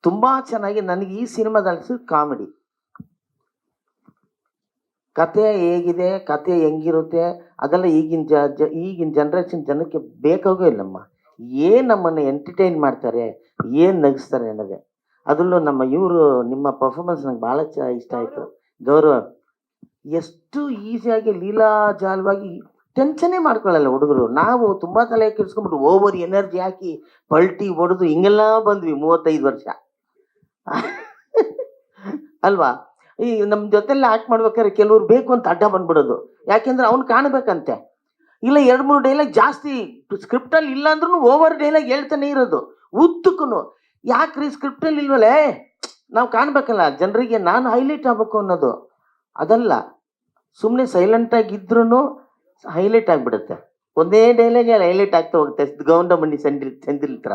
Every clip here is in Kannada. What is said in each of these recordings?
ತುಂಬಾ ಚೆನ್ನಾಗಿ ನನಗೆ ಈ ಸಿನಿಮಾದಲ್ಲಿ ಕಾಮಿಡಿ ಕತೆ ಹೇಗಿದೆ, ಕತೆ ಹೆಂಗಿರುತ್ತೆ ಅದೆಲ್ಲ ಈಗಿನ ಜನ್ರೇಷನ್ ಜನಕ್ಕೆ ಬೇಕಾಗೋ ಇಲ್ಲಮ್ಮ. ಏನು ನಮ್ಮನ್ನು ಎಂಟರ್ಟೈನ್ ಮಾಡ್ತಾರೆ, ಏನು ನಗಿಸ್ತಾರೆ ಅನ್ನೋದೇ. ಅದರಲ್ಲೂ ನಮ್ಮ ಇವರು ನಿಮ್ಮ ಪರ್ಫಾರ್ಮೆನ್ಸ್ ನಂಗೆ ಭಾಳ ಇಷ್ಟ ಆಯಿತು. ಗೌರವ ಎಷ್ಟು ಈಸಿಯಾಗಿ ಲೀಲಾಜಾಲವಾಗಿ ಟೆನ್ಷನ್ನೇ ಮಾಡ್ಕೊಳ್ಳಲ್ಲ ಹುಡುಗರು. ನಾವು ತುಂಬ ತಲೆ ಕೆಡಿಸ್ಕೊಂಡ್ಬಿಟ್ಟು ಓವರ್ ಎನರ್ಜಿ ಹಾಕಿ ಪಲ್ಟಿ ಹೊಡೆದು ಹಿಂಗೆಲ್ಲ ಬಂದ್ವಿ 35 ವರ್ಷ ಅಲ್ವಾ. ಈ ನಮ್ಮ ಜೊತೆಲ್ಲ ಆಕ್ಟ್ ಮಾಡ್ಬೇಕಾದ್ರೆ ಕೆಲವ್ರು ಬೇಕು ಅಂತ ಅಡ್ಡ ಬಂದ್ಬಿಡೋದು, ಯಾಕೆಂದ್ರೆ ಅವ್ನು ಕಾಣಬೇಕಂತೆ. ಇಲ್ಲ 2-3 ಡೈಲಾಗ್ ಜಾಸ್ತಿ ಸ್ಕ್ರಿಪ್ಟಲ್ಲಿ ಇಲ್ಲ ಅಂದ್ರೂ ಓವರ್ ಡೈಲಾಗ್ ಹೇಳ್ತಾನೆ ಇರೋದು ಉದ್ದಕ್ಕೂ. ಯಾಕ್ರಿ ಸ್ಕ್ರಿಪ್ಟಲ್ಲಿ ಇಲ್ವಲ್ಲೇ, ನಾವು ಕಾಣ್ಬೇಕಲ್ಲ ಜನರಿಗೆ, ನಾನು ಹೈಲೈಟ್ ಆಗ್ಬೇಕು ಅನ್ನೋದು. ಅದಲ್ಲ, ಸುಮ್ಮನೆ ಸೈಲೆಂಟಾಗಿದ್ರೂ ಹೈಲೈಟ್ ಆಗಿಬಿಡುತ್ತೆ. ಒಂದೇ ಡೈಲಾಗ್ ಹೈಲೈಟ್ ಆಗ್ತಾ ಹೋಗುತ್ತೆ, ಗೌಂಡಮಣಿ ಚಂದಿಲ್ ಥರ.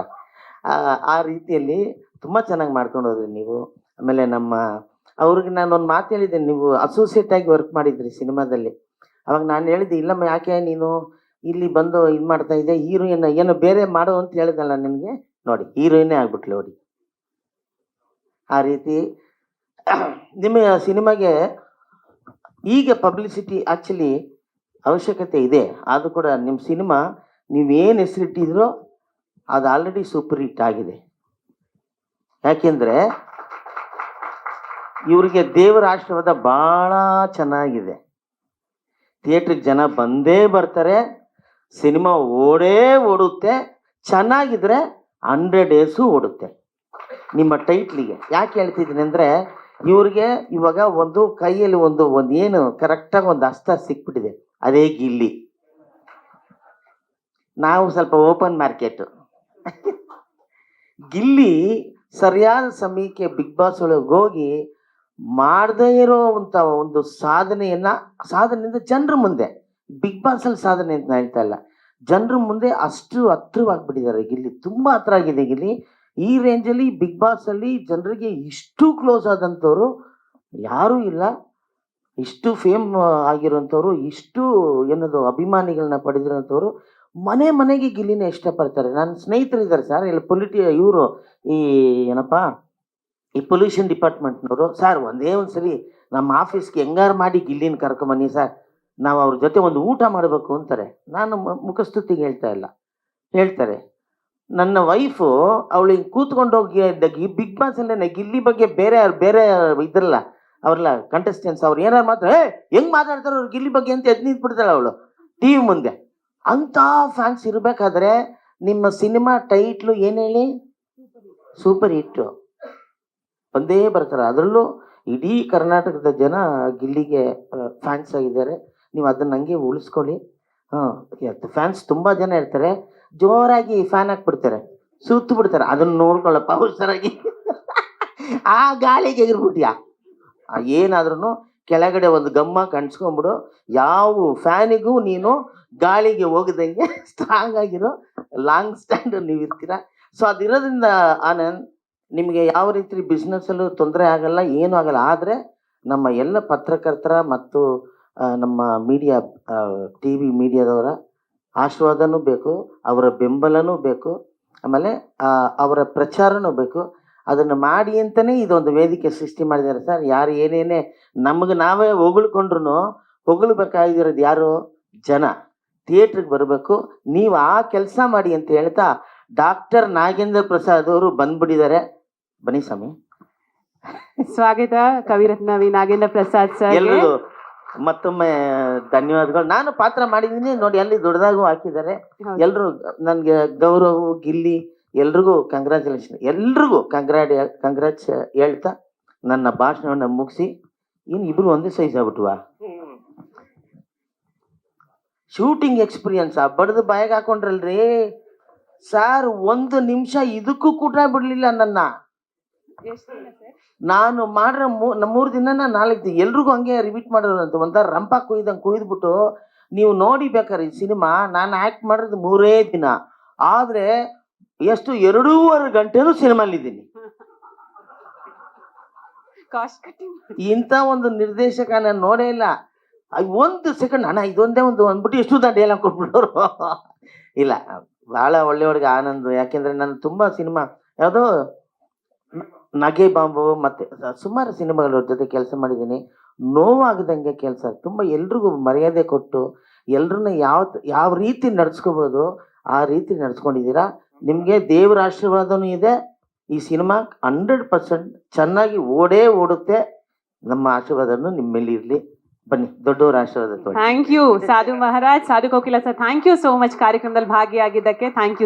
ಆ ರೀತಿಯಲ್ಲಿ ತುಂಬ ಚೆನ್ನಾಗಿ ಮಾಡ್ಕೊಂಡು ಹೋದ್ರಿ ನೀವು. ಆಮೇಲೆ ಅವ್ರಿಗೆ ನಾನು ಒಂದು ಮಾತು ಹೇಳಿದ್ದೇನೆ, ನೀವು ಅಸೋಸಿಯೇಟ್ ಆಗಿ ವರ್ಕ್ ಮಾಡಿದ್ರಿ ಸಿನಿಮಾದಲ್ಲಿ. ಅವಾಗ ನಾನು ಹೇಳಿದ್ದೆ, ಇಲ್ಲಮ್ಮ ಯಾಕೆ ನೀನು ಇಲ್ಲಿ ಬಂದು ಇದು ಮಾಡ್ತಾ ಇದ್ದೆ, ಹೀರೋಯಿನ್ ಏನೋ ಬೇರೆ ಮಾಡೋ ಅಂತ ಹೇಳಿದಲ್ಲ ನಿನಗೆ, ನೋಡಿ ಹೀರೋಯಿನ್ನೇ ಆಗ್ಬಿಟ್ಲು ನೋಡಿ. ಆ ರೀತಿ ನಿಮ್ಮ ಸಿನಿಮಾಗೆ ಈಗ ಪಬ್ಲಿಸಿಟಿ ಆ್ಯಕ್ಚುಲಿ ಅವಶ್ಯಕತೆ ಇದೆ. ಆದರೂ ಕೂಡ ನಿಮ್ಮ ಸಿನಿಮಾ ನೀವೇನು ಹೆಸರಿಟ್ಟಿದ್ರೋ ಅದು ಆಲ್ರೆಡಿ ಸೂಪರ್ ಹಿಟ್ ಆಗಿದೆ. ಯಾಕೆಂದರೆ ಇವರಿಗೆ ದೇವರ ಆಶೀರ್ವಾದ ಭಾಳ ಚೆನ್ನಾಗಿದೆ. ಥಿಯೇಟ್ರಿಗೆ ಜನ ಬಂದೇ ಬರ್ತಾರೆ, ಸಿನಿಮಾ ಓಡುತ್ತೆ, ಚೆನ್ನಾಗಿದ್ರೆ 100 ಡೇಸು ಓಡುತ್ತೆ. ನಿಮ್ಮ ಟೈಟ್ಲಿಗೆ ಯಾಕೆ ಹೇಳ್ತಿದ್ದೀನಿ ಅಂದರೆ, ಇವ್ರಿಗೆ ಇವಾಗ ಒಂದು ಕೈಯಲ್ಲಿ ಒಂದು ಏನು ಕರೆಕ್ಟಾಗಿ ಒಂದು ಅಸ್ತ್ರ ಸಿಕ್ಬಿಟ್ಟಿದೆ, ಅದೇ ಗಿಲ್ಲಿ. ನಾವು ಸ್ವಲ್ಪ ಓಪನ್ ಮಾರ್ಕೆಟು. ಗಿಲ್ಲಿ ಸರಿಯಾದ ಸಮಯಕ್ಕೆ ಬಿಗ್ ಬಾಸ್ ಒಳಗೆ ಹೋಗಿ ಮಾಡದೇ ಇರೋವಂಥ ಒಂದು ಸಾಧನೆಯಿಂದ ಜನರ ಮುಂದೆ, ಬಿಗ್ ಬಾಸಲ್ಲಿ ಸಾಧನೆ ಅಂತ ಹೇಳ್ತಾ ಇಲ್ಲ, ಜನರ ಮುಂದೆ ಅಷ್ಟು ಹತ್ರವಾಗಿಬಿಟ್ಟಿದ್ದಾರೆ ಗಿಲ್ಲಿ. ತುಂಬ ಹತ್ರ ಆಗಿದೆ ಗಿಲ್ಲಿ. ಈ ರೇಂಜಲ್ಲಿ ಬಿಗ್ ಬಾಸಲ್ಲಿ ಜನರಿಗೆ ಇಷ್ಟು ಕ್ಲೋಸ್ ಆದಂಥವ್ರು ಯಾರೂ ಇಲ್ಲ. ಇಷ್ಟು ಫೇಮ್ ಆಗಿರೋಂಥವ್ರು, ಇಷ್ಟು ಏನದು ಅಭಿಮಾನಿಗಳನ್ನ ಪಡೆದಿರೋಂಥವ್ರು ಮನೆಗೆ ಗಿಲ್ಲಿನ ಇಷ್ಟಪಡ್ತಾರೆ. ನನ್ನ ಸ್ನೇಹಿತರಿದ್ದಾರೆ ಸರ್, ಇಲ್ಲಿ ಇವರು ಈ ಏನಪ್ಪ ಈ ಪೊಲ್ಯೂಷನ್ ಡಿಪಾರ್ಟ್ಮೆಂಟ್ನವರು, ಸರ್ ಒಂದೇ ಸರಿ ನಮ್ಮ ಆಫೀಸ್ಗೆ ಹೆಂಗಾರು ಮಾಡಿ ಗಿಲ್ಲಿನ ಕರ್ಕೊಂಬನ್ನಿ ಸರ್, ನಾವು ಅವ್ರ ಜೊತೆ ಒಂದು ಊಟ ಮಾಡಬೇಕು ಅಂತಾರೆ. ನಾನು ಮುಖಸ್ತುತಿಗೆ ಹೇಳ್ತಾ ಇಲ್ಲ, ಹೇಳ್ತಾರೆ. ನನ್ನ ವೈಫು ಅವಳಿಗೆ ಕೂತ್ಕೊಂಡೋಗಿ ಬಿಗ್ ಬಾಸ್ ಅಲ್ಲೇ ಗಿಲ್ಲಿ ಬಗ್ಗೆ ಬೇರೆ ಇದ್ರಲ್ಲ ಅವ್ರಲ್ಲ ಕಂಟೆಸ್ಟೆಂಟ್ಸ್ ಅವ್ರು ಏನಾರು ಹೆಂಗ್ ಮಾತಾಡ್ತಾರೋ ಅವ್ರು ಗಿಲ್ಲಿ ಬಗ್ಗೆ ಅಂತ ಎದ್ದು ನಿಂತ್ಬಿಡ್ತಾಳೆ ಅವಳು ಟಿವಿ ಮುಂದೆ. ಅಂಥ ಫ್ಯಾನ್ಸ್ ಇರಬೇಕಾದ್ರೆ ನಿಮ್ಮ ಸಿನಿಮಾ ಟೈಟ್ಲು ಏನು ಹೇಳಿ, ಸೂಪರ್ ಹಿಟ್ಟು ಬಂದೇ ಬರ್ತಾರೆ. ಅದರಲ್ಲೂ ಇಡೀ ಕರ್ನಾಟಕದ ಜನ ಗಿಲ್ಲಿಗೆ ಫ್ಯಾನ್ಸ್ ಆಗಿದ್ದಾರೆ. ನೀವು ಅದನ್ನ ಹಂಗೆ ಉಳಿಸ್ಕೊಳ್ಳಿ. ಫ್ಯಾನ್ಸ್ ತುಂಬ ಜನ ಇರ್ತಾರೆ, ಜೋರಾಗಿ ಫ್ಯಾನ್ ಹಾಕ್ಬಿಡ್ತಾರೆ, ಸುತ್ತು ಬಿಡ್ತಾರೆ, ಅದನ್ನ ನೋಡ್ಕೊಳ್ಳಪ್ಪ ಹುಷಾರಾಗಿ. ಆ ಗಾಳಿಗೆ ಎಗಿರ್ಬಿಟ್ಯಾ, ಏನಾದ್ರೂ ಕೆಳಗಡೆ ಒಂದು ಗಮ್ಮ ಕಣ್ಸ್ಕೊಂಡ್ಬಿಡು. ಯಾವ ಫ್ಯಾನಿಗೂ ನೀನು ಗಾಳಿಗೆ ಹೋಗದಂಗೆ ಸ್ಟ್ರಾಂಗ್ ಆಗಿರೋ ಲಾಂಗ್ ಸ್ಟ್ಯಾಂಡ್ ನೀವು ಇರ್ತೀರ. ಸೊ ಅದಿರೋದ್ರಿಂದ ಆನಂದ್ ನಿಮಗೆ ಯಾವ ರೀತಿ ಬಿಸ್ನೆಸ್ಸಲ್ಲೂ ತೊಂದರೆ ಆಗಲ್ಲ, ಏನೂ ಆಗಲ್ಲ. ಆದರೆ ನಮ್ಮ ಎಲ್ಲ ಪತ್ರಕರ್ತರ ಮತ್ತು ನಮ್ಮ ಮೀಡಿಯಾ TV ಮೀಡಿಯಾದವರ ಆಶೀರ್ವಾದನೂ ಬೇಕು, ಅವರ ಬೆಂಬಲನೂ ಬೇಕು, ಆಮೇಲೆ ಅವರ ಪ್ರಚಾರನೂ ಬೇಕು. ಅದನ್ನು ಮಾಡಿ ಅಂತಲೇ ಇದೊಂದು ವೇದಿಕೆ ಸೃಷ್ಟಿ ಮಾಡಿದ್ದಾರೆ ಸರ್. ಯಾರು ಏನೇನೇ ನಮಗೆ ನಾವೇ ಹೊಗಳ್ಬೇಕಾಗಿರೋದು ಯಾರು, ಜನ ಥಿಯೇಟ್ರಿಗೆ ಬರಬೇಕು. ನೀವು ಆ ಕೆಲಸ ಮಾಡಿ ಅಂತ ಹೇಳ್ತಾ ಡಾಕ್ಟರ್ ನಾಗೇಂದ್ರ ಪ್ರಸಾದ್ ಅವರು ಬಂದ್ಬಿಟ್ಟಿದ್ದಾರೆ. ಬನ್ನಿ ಸ್ವಾಮಿ. ಸ್ವಾಗತ ಕವಿರತ್ನ ವಿ ನಾಗೇಂದ್ರ ಪ್ರಸಾದ್ ಸರ್. ಎಲ್ರಿಗೂ ಮತ್ತೊಮ್ಮೆ ಧನ್ಯವಾದಗಳು. ನಾನು ಪಾತ್ರ ಮಾಡಿದ್ದೀನಿ ನೋಡಿ, ಅಲ್ಲಿ ದೊಡ್ಡದಾಗೂ ಹಾಕಿದ್ದಾರೆ. ಎಲ್ರು ನನಗೆ ಗೌರವ್ ಗಿಲ್ಲಿ ಎಲ್ರಿಗೂ ಕಂಗ್ರ್ಯಾಚುಲೇಷನ್, ಎಲ್ರಿಗೂ ಕಂಗ್ರಾಟ್ಸ್ ಹೇಳ್ತಾ ನನ್ನ ಭಾಷಣವನ್ನು ಮುಗಿಸಿ, ಇನ್ನು ಇಬ್ರು ಒಂದೇ ಸೈಜ್ ಆಗ್ಬಿಟ್ವಾ. ಶೂಟಿಂಗ್ ಎಕ್ಸ್ಪೀರಿಯನ್ಸ್ ಬಡ್ದು ಬಾಯಿಗೆ ಹಾಕೊಂಡ್ರಲ್ರಿ ಸಾರ್, 1 ನಿಮಿಷ ಇದಕ್ಕೂ ಕೂಡ ಬಿಡ್ಲಿಲ್ಲ ನನ್ನ. ನಾನು ಮಾಡ್ರೆ 3 ದಿನ 4 ದಿನ ಎಲ್ರಿಗೂ ಹಂಗೆ ರಿಪೀಟ್ ಮಾಡೋರಂತ. ಒಂಥರ ರಂಪ ಕುಯ್ದ್ಬಿಟ್ಟು ನೀವು ನೋಡಿ ಬೇಕಾರೆ ಈ ಸಿನಿಮಾ. ನಾನು ಆ್ಯಕ್ಟ್ ಮಾಡಿರೋದು 3 ದಿನ, ಆದರೆ ಎಷ್ಟು 2.5 ಗಂಟೆನೂ ಸಿನಿಮಾಲಿದ್ದೀನಿ. ಇಂಥ ಒಂದು ನಿರ್ದೇಶಕ ನಾನು ನೋಡೇ ಇಲ್ಲ. 1 ಸೆಕೆಂಡ್ ಅಣ್ಣ ಇದೊಂದೇ ಒಂದು ಅಂದ್ಬಿಟ್ಟು ಎಷ್ಟು ಡೈಲಾಗ್ ಕೊಟ್ಬಿಟ್ಟವ್ರು. ಇಲ್ಲ, ಭಾಳ ಒಳ್ಳೆ ಹುಡುಗ ಆನಂದ್. ಯಾಕೆಂದರೆ ನಾನು ತುಂಬ ಸಿನಿಮಾ ಯಾವುದೋ ನಗೆ ಬಾಂಬು ಮತ್ತೆ ಸುಮಾರು ಸಿನಿಮಾಗಳ ಜೊತೆ ಕೆಲಸ ಮಾಡಿದ್ದೀನಿ. ನೋವಾಗದಂಗೆ ಕೆಲಸ, ತುಂಬ ಎಲ್ರಿಗೂ ಮರ್ಯಾದೆ ಕೊಟ್ಟು ಎಲ್ರನ್ನ ಯಾವ ರೀತಿ ನಡ್ಸ್ಕೋಬೋದು ಆ ರೀತಿ ನಡ್ಸ್ಕೊಂಡಿದ್ದೀರಾ. ನಿಮಗೆ ದೇವರ ಆಶೀರ್ವಾದನೂ ಇದೆ. ಈ ಸಿನಿಮಾ 100% ಚೆನ್ನಾಗಿ ಓಡುತ್ತೆ. ನಮ್ಮ ಆಶೀರ್ವಾದನು ನಿಮ್ಮ ಮೇಲೆ ಇರಲಿ. ಬನ್ನಿ, ದೊಡ್ಡವರ ಆಶೀರ್ವಾದ ತಗೊಳ್ಳಿ. Thank you Sadhu Maharaj, Sadhu Kokila sir, thank you so much ಕಾರ್ಯಕ್ರಮದಲ್ಲಿ ಭಾಗಿಯಾಗಿದ್ದಕ್ಕೆ. Thank you.